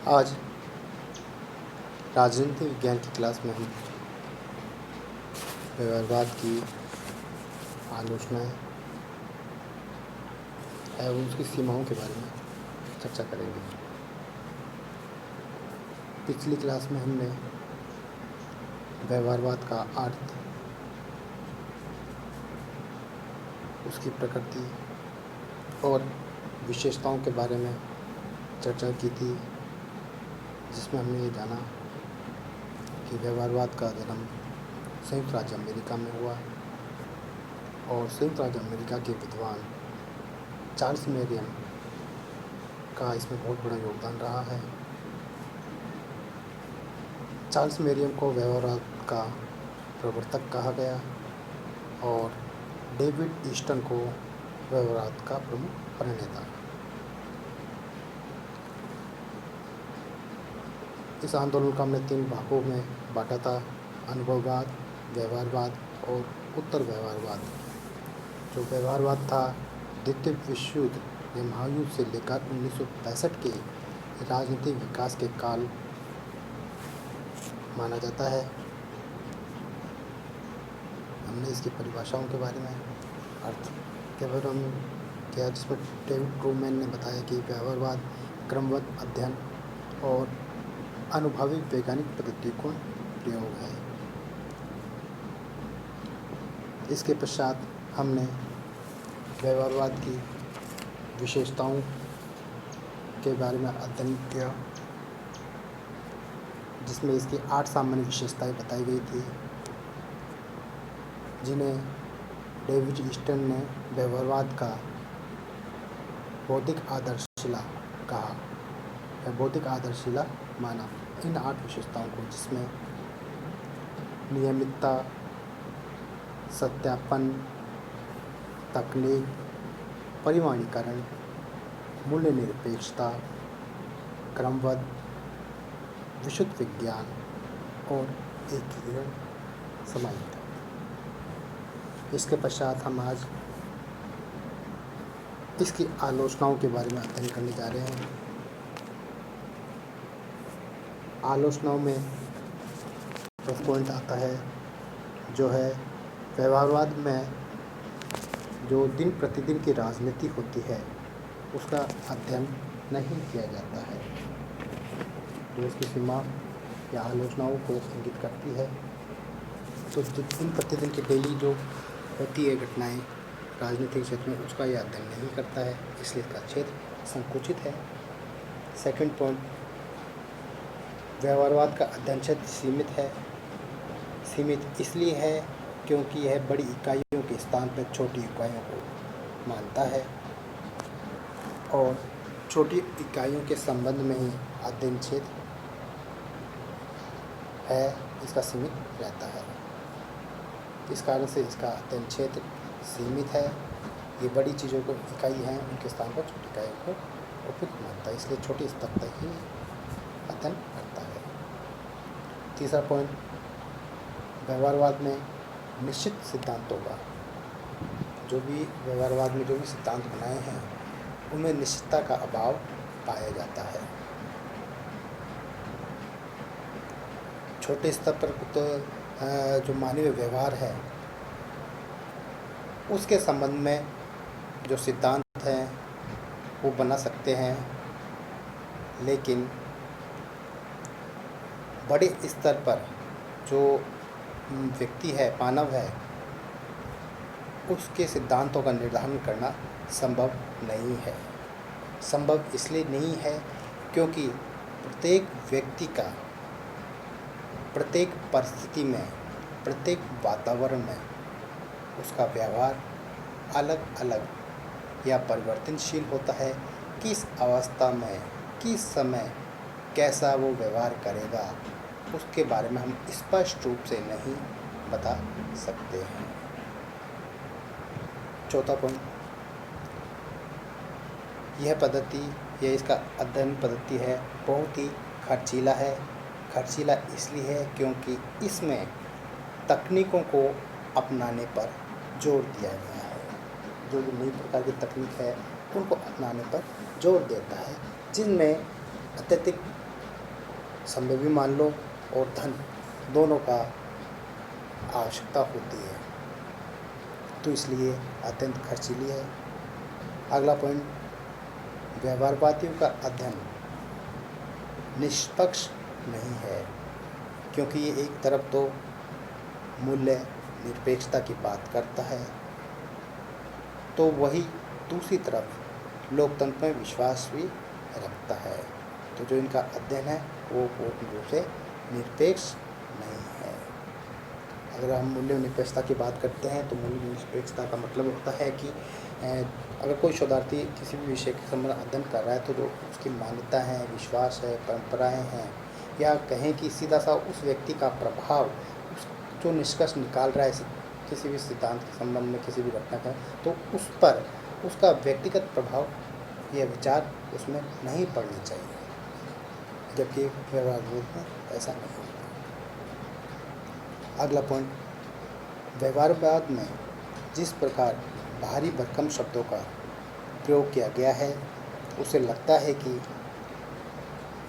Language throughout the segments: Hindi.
आज राजनीति विज्ञान की क्लास में हम व्यवहारवाद की आलोचनाएँ एवं उसकी सीमाओं के बारे में चर्चा करेंगे। पिछली क्लास में हमने व्यवहारवाद का अर्थ, उसकी प्रकृति और विशेषताओं के बारे में चर्चा की थी, जिसमें हमने ये जाना कि व्यवहारवाद का जन्म संयुक्त राज्य अमेरिका में हुआ और संयुक्त राज्य अमेरिका के विद्वान चार्ल्स मेरियम का इसमें बहुत बड़ा योगदान रहा है। चार्ल्स मेरियम को व्यवहारवाद का प्रवर्तक कहा गया और डेविड ईस्टन को व्यवहारवाद का प्रमुख प्रणेता। इस आंदोलन को हमने 3 भागों में बांटा था: अनुभववाद, व्यवहारवाद और उत्तर व्यवहारवाद। जो व्यवहारवाद था, द्वितीय विश्व युद्ध या महायुद्ध से लेकर 1965 के राजनीतिक विकास के काल माना जाता है। हमने इसकी परिभाषाओं के बारे में अर्थ के बारे में किया, जिसमें डेविड ट्रूमैन ने बताया कि व्यवहारवाद क्रमबद्ध अध्ययन और अनुभवी वैज्ञानिक पद्धति को प्रयोग है। इसके पश्चात हमने व्यवहारवाद की विशेषताओं के बारे में अध्ययन किया, जिसमें इसकी 8 सामान्य विशेषताएं बताई गई थी, जिन्हें डेविड ईस्टन ने व्यवहारवाद का बौद्धिक आधारशिला कहा या बौद्धिक आधारशिला माना। इन 8 विशेषताओं को, जिसमें नियमितता, सत्यापन, तकनीक, परिमाणीकरण, मूल्य निरपेक्षता, क्रमबद्ध, विशुद्ध विज्ञान और एकीकरण समाहित है। इसके पश्चात हम आज इसकी आलोचनाओं के बारे में अध्ययन करने जा रहे हैं। आलोचनाओं में फर्स्ट पॉइंट आता है, जो है व्यवहारवाद में जो दिन प्रतिदिन की राजनीति होती है, उसका अध्ययन नहीं किया जाता है, जो इसकी सीमा या आलोचनाओं को इंगित करती है। तो दिन प्रतिदिन की डेली जो होती है घटनाएं राजनीतिक क्षेत्र में, उसका यह अध्ययन नहीं करता है, इसलिए इसका क्षेत्र संकुचित है। सेकंड पॉइंट, व्यवहारवाद का अध्ययन क्षेत्र सीमित है। सीमित इसलिए है क्योंकि यह बड़ी इकाइयों के स्थान पर छोटी इकाइयों को मानता है और छोटी इकाइयों के संबंध में ही अध्ययन क्षेत्र है, इसका सीमित रहता है। इस कारण से इसका अध्ययन क्षेत्र सीमित है। ये बड़ी चीज़ों को इकाई हैं, उनके स्थान पर छोटी इकाइयों को उपयुक्त मानता है, इसलिए छोटे स्तर तक ही अध्ययन करता है। तीसरा पॉइंट, व्यवहारवाद में निश्चित सिद्धांतों का, जो भी व्यवहारवाद में जो भी सिद्धांत बनाए हैं, उनमें निश्चितता का अभाव पाया जाता है। छोटे स्तर पर जो मानवीय व्यवहार है, उसके संबंध में जो सिद्धांत हैं वो बना सकते हैं, लेकिन बड़े स्तर पर जो व्यक्ति है, मानव है, उसके सिद्धांतों का निर्धारण करना संभव नहीं है। संभव इसलिए नहीं है क्योंकि प्रत्येक व्यक्ति का प्रत्येक परिस्थिति में, प्रत्येक वातावरण में उसका व्यवहार अलग अलग या परिवर्तनशील होता है। किस अवस्था में, किस समय कैसा वो व्यवहार करेगा, उसके बारे में हम स्पष्ट रूप से नहीं बता सकते हैं। चौथा पॉइंट, यह पद्धति या इसका अध्ययन पद्धति है बहुत ही खर्चीला है। खर्चीला इसलिए है क्योंकि इसमें तकनीकों को अपनाने पर जोर दिया गया है। जो नई प्रकार की तकनीक है, उनको अपनाने पर जोर देता है, जिनमें अत्यधिक समय भी मान लो और धन दोनों का आवश्यकता होती है, तो इसलिए अत्यंत खर्चीली है। अगला पॉइंट, व्यवहारवादियों का अध्ययन निष्पक्ष नहीं है, क्योंकि ये एक तरफ तो मूल्य निरपेक्षता की बात करता है, तो वही दूसरी तरफ लोकतंत्र में विश्वास भी रखता है। तो जो इनका अध्ययन है वो पूर्ण रूप से निरपेक्ष नहीं है। अगर हम मूल्य निरपेक्षता की बात करते हैं तो मूल्य निरपेक्षता का मतलब होता है कि अगर कोई शोधार्थी किसी भी विषय के संबंध अध्ययन कर रहा है तो जो उसकी मान्यता है, विश्वास है, परंपराएं हैं, या कहें कि सीधा सा उस व्यक्ति का प्रभाव, उस जो निष्कर्ष निकाल रहा है किसी भी सिद्धांत के संबंध में, किसी भी घटना का, तो उस पर उसका व्यक्तिगत प्रभाव या विचार उसमें नहीं पड़ने चाहिए, जबकि व्यवहारवाद में ऐसा नहीं होता। अगला पॉइंट, व्यवहारवाद में जिस प्रकार भारी भरकम शब्दों का प्रयोग किया गया है, उसे लगता है कि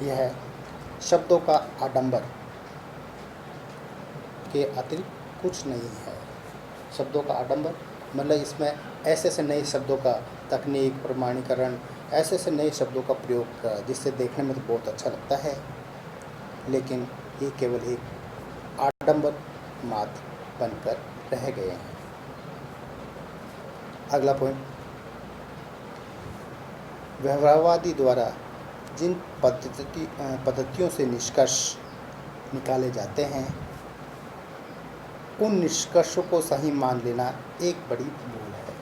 यह शब्दों का आडंबर के अतिरिक्त कुछ नहीं है। शब्दों का आडंबर मतलब इसमें ऐसे ऐसे नए शब्दों का तकनीक, प्रमाणीकरण, ऐसे ऐसे नए शब्दों का प्रयोग कर जिससे देखने में तो बहुत अच्छा लगता है, लेकिन ये केवल एक आडंबर मात्र बनकर रह गए हैं। अगला पॉइंट, व्यवहारवादी द्वारा जिन पद्धतियों से निष्कर्ष निकाले जाते हैं, उन निष्कर्षों को सही मान लेना एक बड़ी भूल है।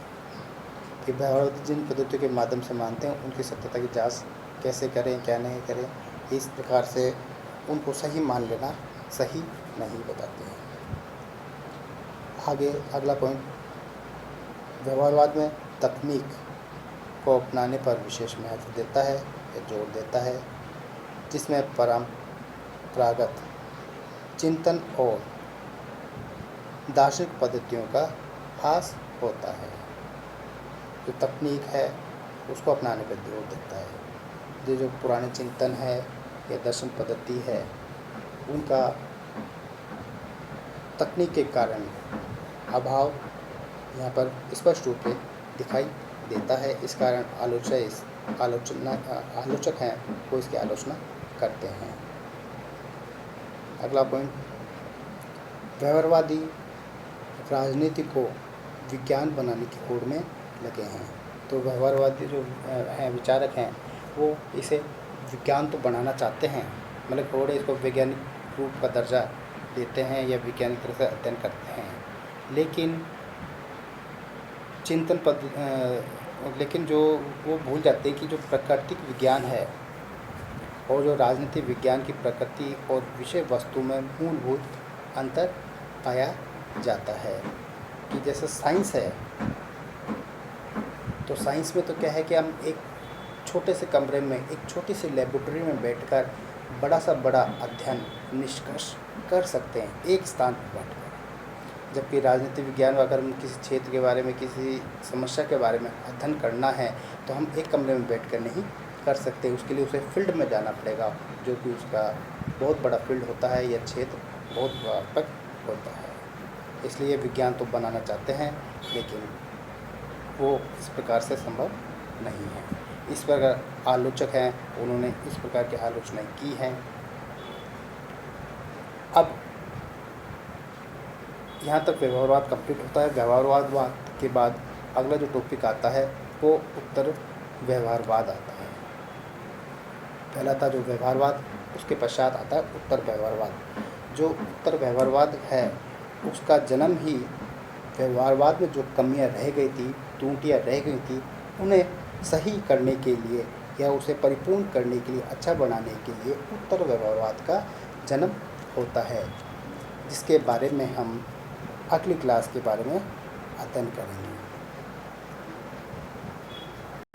कि व्यवहारवादी जिन पद्धतियों के माध्यम से मानते हैं उनकी सत्यता की जांच कैसे करें, क्या नहीं करें, इस प्रकार से उनको सही मान लेना सही नहीं बताते हैं। आगे अगला पॉइंट, व्यवहारवाद में तकनीक को अपनाने पर विशेष महत्व देता है या जोर देता है, जिसमें परंपरागत चिंतन और दार्शनिक पद्धतियों का ह्रास होता है। जो तकनीक है उसको अपनाने पर जोर देता है। जो पुराने चिंतन है या दर्शन पद्धति है, उनका तकनीक के कारण अभाव यहाँ पर स्पष्ट रूप से दिखाई देता है। इस कारण आलोचक हैं वो इसकी आलोचना करते हैं। अगला पॉइंट, व्यवहारवादी राजनीति को विज्ञान बनाने की होड़ में लगे हैं। तो व्यवहारवादी जो हैं, विचारक हैं, वो इसे विज्ञान तो बनाना चाहते हैं, मतलब थोड़े इसको वैज्ञानिक रूप का दर्जा देते हैं या वैज्ञानिक तरह से अध्ययन करते हैं, लेकिन जो वो भूल जाते हैं कि जो प्राकृतिक विज्ञान है और जो राजनीतिक विज्ञान की प्रकृति और विषय वस्तु में मूलभूत अंतर पाया जाता है। कि जैसे साइंस है, तो साइंस में तो क्या है कि हम एक छोटे से कमरे में, एक छोटी सी लेबोरेटरी में बैठकर बड़ा सा बड़ा अध्ययन, निष्कर्ष कर सकते हैं एक स्थान पर बैठकर। जबकि राजनीतिक विज्ञान अगर हम किसी क्षेत्र के बारे में, किसी समस्या के बारे में अध्ययन करना है तो हम एक कमरे में बैठकर नहीं कर सकते। उसके लिए उसे फील्ड में जाना पड़ेगा, जो कि उसका बहुत बड़ा फील्ड होता है, यह क्षेत्र बहुत व्यापक होता है। इसलिए विज्ञान तो बनाना चाहते हैं, लेकिन वो इस प्रकार से संभव नहीं है। इस प्रकार आलोचक हैं, उन्होंने इस प्रकार की आलोचनाएं की हैं। अब यहाँ तक व्यवहारवाद कंप्लीट होता है। व्यवहारवाद के बाद अगला जो टॉपिक आता है वो उत्तर व्यवहारवाद आता है। पहला था जो व्यवहारवाद, उसके पश्चात आता है उत्तर व्यवहारवाद। जो उत्तर व्यवहारवाद है उसका जन्म ही व्यवहारवाद में जो कमियां रह गई थी, त्रुटियां रह गई थी, उन्हें सही करने के लिए या उसे परिपूर्ण करने के लिए, अच्छा बनाने के लिए उत्तर व्यवहारवाद का जन्म होता है, जिसके बारे में हम अगली क्लास के बारे में अध्ययन करेंगे।